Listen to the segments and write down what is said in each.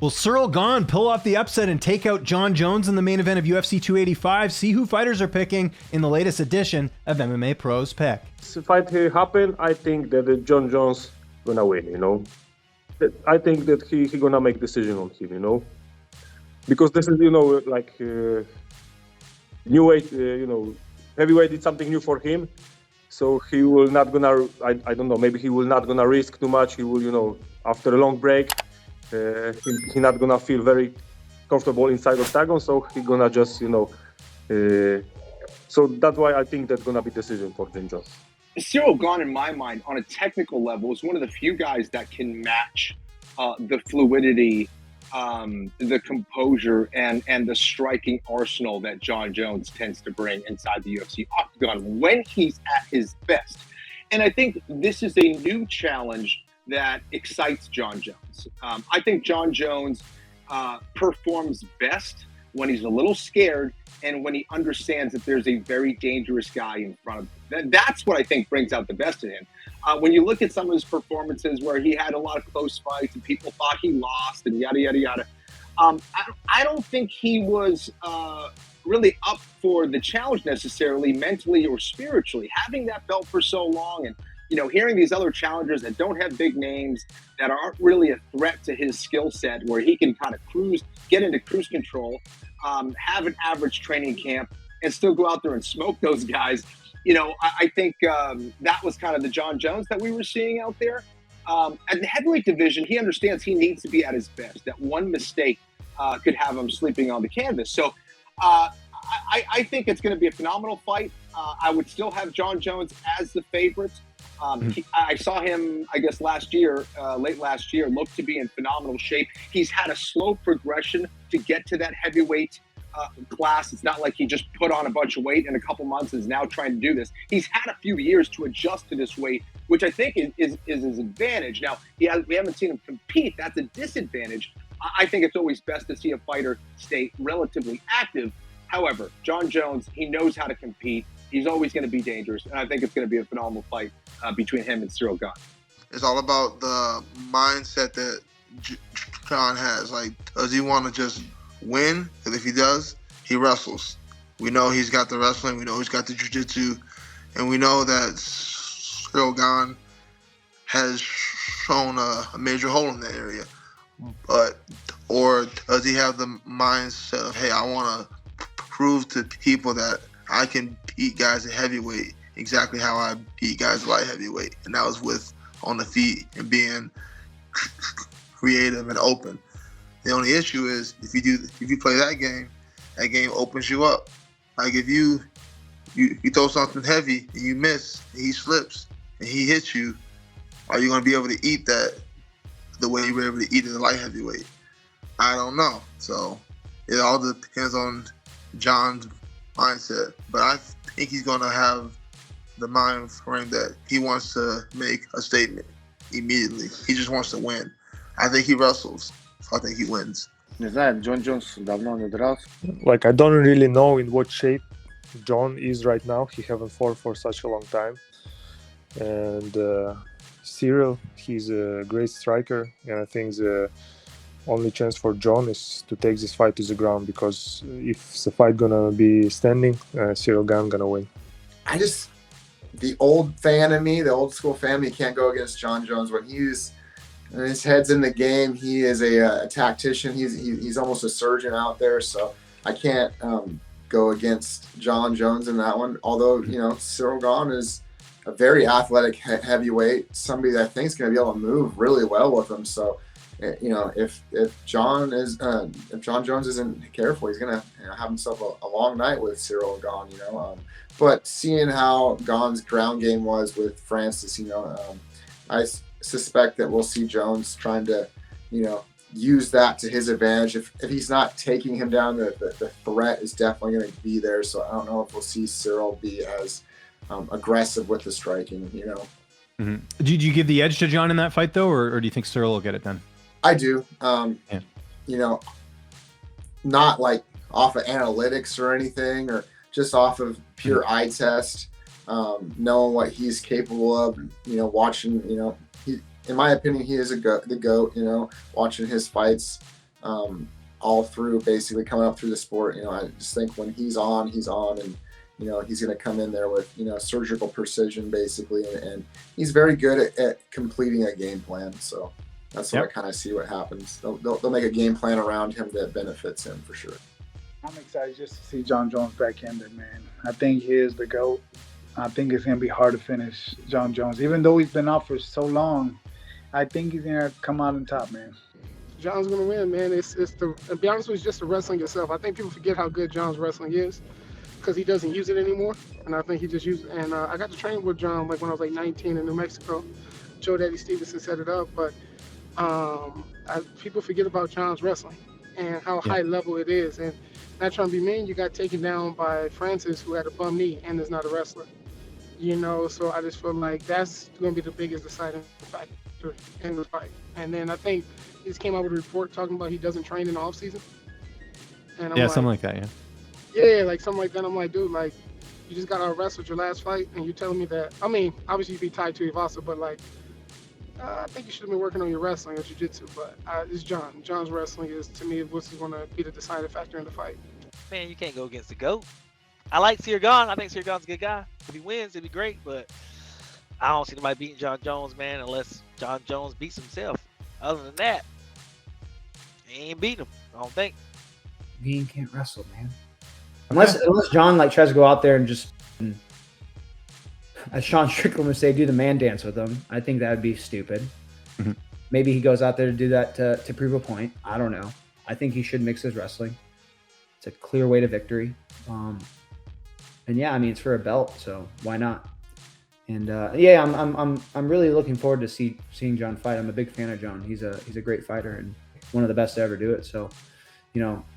Will Ciryl Gane pull off the upset and take out Jon Jones in the main event of UFC 285? See who fighters are picking in the latest edition of MMA Pros Pick. If the fight happen, I think that Jon Jones gonna win, you know. I think that he gonna make decision on him, you know. Because this is, you know, like new weight, you know, heavyweight is something new for him. So he will not gonna, I don't know, maybe he will not gonna risk too much. He will, you know, after a long break, he not gonna feel very comfortable inside octagon. So he gonna just, you know, so that's why I think that's gonna be decision for Jon Jones. Ciryl Gane, in my mind, on a technical level, is one of the few guys that can match the fluidity, the composure, and the striking arsenal that Jon Jones tends to bring inside the UFC octagon when he's at his best. And I think this is a new challenge that excites Jon Jones. I think Jon Jones performs best when he's a little scared and when he understands that there's a very dangerous guy in front of him. That's what I think brings out the best in him. When you look at some of his performances where he had a lot of close fights and people thought he lost and yada, yada, yada, I don't think he was really up for the challenge necessarily mentally or spiritually. Having that belt for so long and, you know, hearing these other challengers that don't have big names, that aren't really a threat to his skill set, where he can kind of get into cruise control, have an average training camp, and still go out there and smoke those guys. You know, I think that was kind of the Jon Jones that we were seeing out there. At the heavyweight division, he understands he needs to be at his best. That one mistake could have him sleeping on the canvas. So I think it's going to be a phenomenal fight. I would still have Jon Jones as the favorite. I saw him, I guess, late last year, look to be in phenomenal shape. He's had a slow progression to get to that heavyweight class. It's not like he just put on a bunch of weight in a couple months and is now trying to do this. He's had a few years to adjust to this weight, which I think is his advantage. Now, we haven't seen him compete. That's a disadvantage. I think it's always best to see a fighter stay relatively active. However, Jon Jones, he knows how to compete. He's always going to be dangerous, and I think it's going to be a phenomenal fight between him and Ciryl Gane. It's all about the mindset that Jon has. Like, does he want to just win? Because if he does, he wrestles. We know he's got the wrestling. We know he's got the jiu-jitsu. And we know that Ciryl Gane has shown a major hole in that area. Or does he have the mindset of, hey, I want to prove to people that I can beat guys at heavyweight exactly how I beat guys at light heavyweight. And that was with on the feet and being creative and open. The only issue is if you play that game opens you up. Like if you throw something heavy and you miss, and he slips and he hits you, are you going to be able to eat that the way you were able to eat it in the light heavyweight? I don't know. So it all depends on Jon's mindset. But I think he's going to have the mind frame that he wants to make a statement immediately. He just wants to win. I think he wrestles. So I think he wins. Не знаю, Jon Jones давно не дрался. Like, I don't really know in what shape Jon is right now. He haven't fought for such a long time. And Ciryl, he's a great striker. And I think the only chance for Jon is to take this fight to the ground, because if the fight gonna be standing, Ciryl Gane gonna win. The old fan in me, the old school fan, he can't go against Jon Jones. When his head's in the game, he is a tactician. He's almost a surgeon out there. So I can't go against Jon Jones in that one. Although, you know, Ciryl Gane is a very athletic heavyweight, somebody that I think is going to be able to move really well with him. So, you know, if Jon Jones isn't careful, he's going to have himself a long night with Ciryl Gane. You know, but seeing how Gane's ground game was with Francis, you know, I suspect that we'll see Jones trying to, you know, use that to his advantage. If he's not taking him down, the threat is definitely going to be there. So I don't know if we'll see Ciryl be as aggressive with the striking, you know. Mm-hmm. Did you give the edge to Jon in that fight, though, or do you think Ciryl will get it done? I do. Yeah. You know, not like off of analytics or anything, or just off of pure eye test, knowing what he's capable of, you know, watching, you know, in my opinion, he is the GOAT, you know, watching his fights. all through basically coming up through the sport. I just think when he's on, and he's going to come in there with surgical precision basically, and he's very good at completing a game plan. So that's what I kind of see what happens. They'll make a game plan around him that benefits him for sure. I'm excited just to see Jon Jones back in there, man. I think he is the GOAT. I think it's going to be hard to finish Jon Jones. Even though he's been out for so long, I think he's going to come out on top, man. Jon's going to win, man. To be honest with you, it's just the wrestling itself. I think people forget how good Jon's wrestling is because he doesn't use it anymore. And I think he just used it. And I got to train with Jon when I was 19 in New Mexico. Joe Daddy Stevenson set it up. But people forget about Jon's wrestling and how high level it is. And not trying to be mean, you got taken down by Francis, who had a bum knee and is not a wrestler. So I just feel like that's going to be the biggest deciding factor in the fight. And then I think he just came out with a report talking about he doesn't train in the off season. And I'm something like that, Yeah, like something like that. I'm like, dude, like, you just got out wrestled your last fight, and you're telling me that. I mean, obviously you'd be tied to Ivasa, but like, I think you should have been working on your wrestling or jiu-jitsu. But it's Jon. Jon's wrestling is, to me, what's going to be the deciding factor in the fight. Man, you can't go against the GOAT. I like Ciryl Gane. I think Ciryl Gane's a good guy. If he wins, it'd be great. But I don't see nobody beating Jon Jones, man, unless Jon Jones beats himself. Other than that, he ain't beating him, I don't think. Gane can't wrestle, man. Unless Jon tries to go out there and just, as Sean Strickland would say, do the man dance with him. I think that would be stupid. Mm-hmm. Maybe he goes out there to do that to prove a point. I don't know. I think he should mix his wrestling. It's a clear way to victory. And it's for a belt, so why not? And I'm really looking forward to seeing Jon fight. I'm a big fan of Jon. He's a great fighter and one of the best to ever do it. So,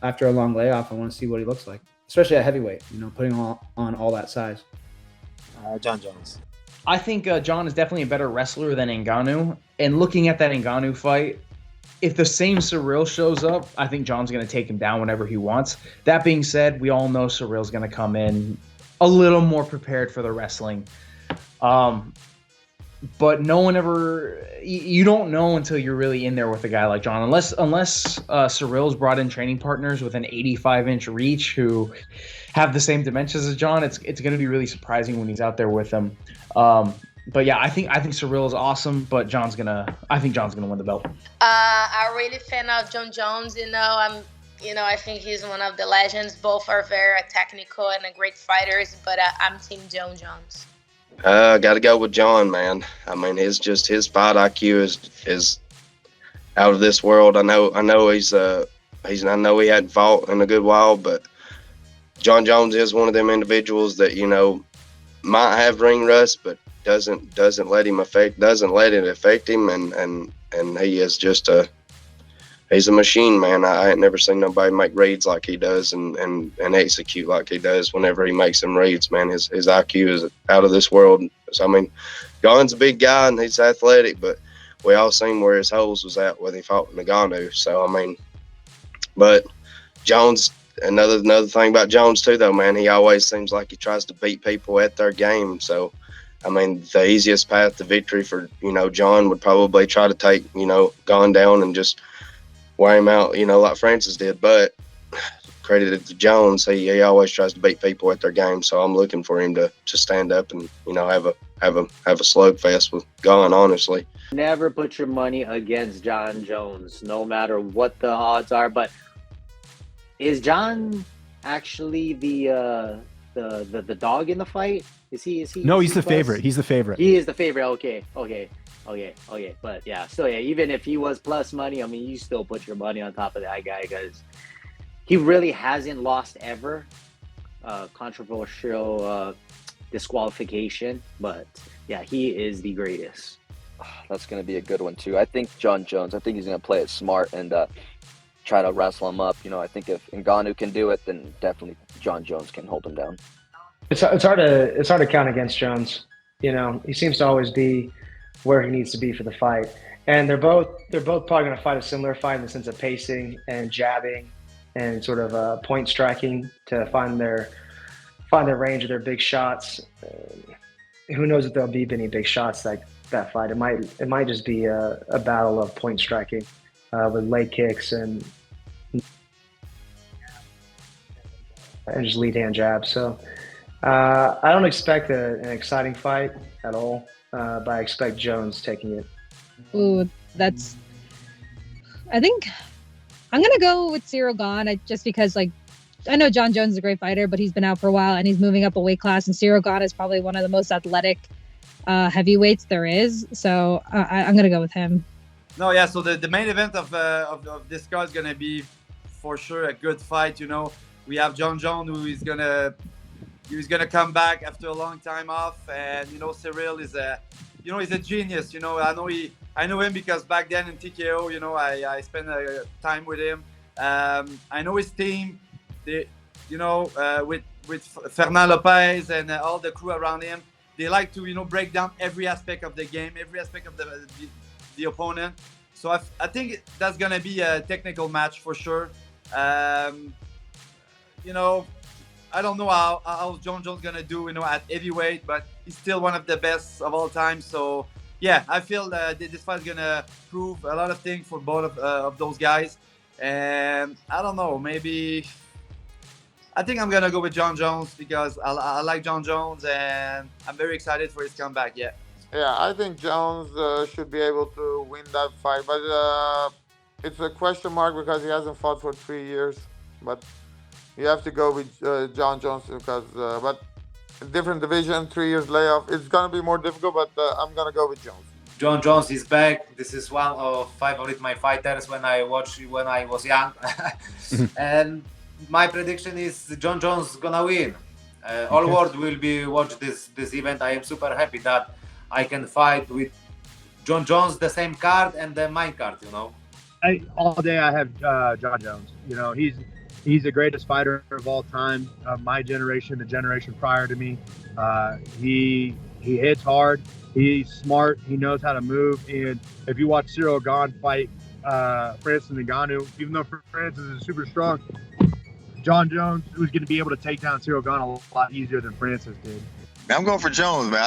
after a long layoff, I want to see what he looks like, especially at heavyweight. Putting on all that size. Jon Jones. I think Jon is definitely a better wrestler than Ngannou. And looking at that Ngannou fight, if the same Ciryl shows up, I think Jon's going to take him down whenever he wants. That being said, we all know Ciryl's going to come in a little more prepared for the wrestling. But no one ever – you don't know until you're really in there with a guy like Jon. Unless Ciryl's brought in training partners with an 85-inch reach who have the same dimensions as Jon, it's going to be really surprising when he's out there with them. But yeah, I think Ciryl is awesome, but I think Jon's gonna win the belt. I'm really fan of Jon Jones. I think he's one of the legends. Both are very technical and great fighters, but I'm Team Jon Jones. Got to go with Jon, man. I mean, his fight IQ is out of this world. I know I know he hadn't fought in a good while, but Jon Jones is one of them individuals that might have ring rust, but doesn't let it affect him, and he is just he's a machine, man. I ain't never seen nobody make reads like he does and execute like he does whenever he makes them reads, man. His IQ is out of this world. So, I mean, Gane's a big guy and he's athletic, but we all seen where his holes was at when he fought Ngannou. So, I mean, but Jones, another thing about Jones too, though, man, he always seems like he tries to beat people at their game. So, I mean, the easiest path to victory for, Jon would probably try to take, Gane down and just wear him out, like Francis did. But credited to Jones, he always tries to beat people at their game. So I'm looking for him to stand up and, have a slugfest with Gane, honestly. Never put your money against Jon Jones, no matter what the odds are. But is Jon actually the dog in the fight? Is he? No, he's the favorite. He's the favorite. He is the favorite. Okay. But yeah, still, even if he was plus money, I mean, you still put your money on top of that guy because he really hasn't lost ever. Controversial disqualification, but yeah, he is the greatest. That's going to be a good one too. I think Jon Jones. I think he's going to play it smart and try to wrestle him up. I think if Ngannou can do it, then definitely Jon Jones can hold him down. It's hard to count against Jones. He seems to always be where he needs to be for the fight, and they're both probably going to fight a similar fight in the sense of pacing and jabbing and sort of point striking to find their range of their big shots. Who knows if there'll be any big shots like that fight? It might just be a battle of point striking with leg kicks and and just lead hand jab. So I don't expect an exciting fight at all, but I expect Jones taking it. Ooh, I think I'm gonna go with Ciryl Gane, just because I know Jon Jones is a great fighter, but he's been out for a while and he's moving up a weight class, and Ciryl Gane is probably one of the most athletic heavyweights there is. So I'm gonna go with him. No, yeah. So the main event of this card is gonna be for sure a good fight. We have Jon Jones who's gonna come back after a long time off, and Ciryl is he's a genius. I know him because back then in TKO, I spent time with him. I know his team. With Fernand Lopez and all the crew around him, they like to break down every aspect of the game, every aspect of the opponent. So I think that's gonna be a technical match for sure. I don't know how Jon Jones gonna do at heavyweight, but he's still one of the best of all time. So yeah, I feel that this fight is gonna prove a lot of things for both of those guys. And I don't know, maybe I think I'm gonna go with Jon Jones because I like Jon Jones and I'm very excited for his comeback. Yeah. Yeah, I think Jones should be able to win that fight, but it's a question mark because he hasn't fought for 3 years. But you have to go with Jon Jones because, but different division, 3 years layoff, it's gonna be more difficult. But I'm gonna go with Jones. Jon Jones is back. This is one of favorite my fighters when I watched when I was young, and my prediction is Jon Jones gonna win. All world will be watch this event. I am super happy that I can fight with Jon Jones the same card and the my card. All day I have Jon Jones. He's the greatest fighter of all time, of my generation, the generation prior to me. He hits hard. He's smart. He knows how to move. And if you watch Ciryl Gane fight Francis Ngannou, even though Francis is super strong, Jon Jones was going to be able to take down Ciryl Gane a lot easier than Francis did. Man, I'm going for Jones, man.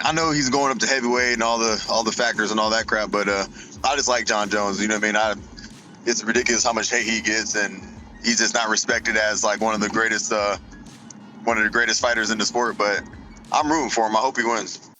I know he's going up to heavyweight and all the factors and all that crap, but I just like Jon Jones. You know what I mean? It's ridiculous how much hate he gets, and he's just not respected as like one of the greatest fighters in the sport. But I'm rooting for him. I hope he wins.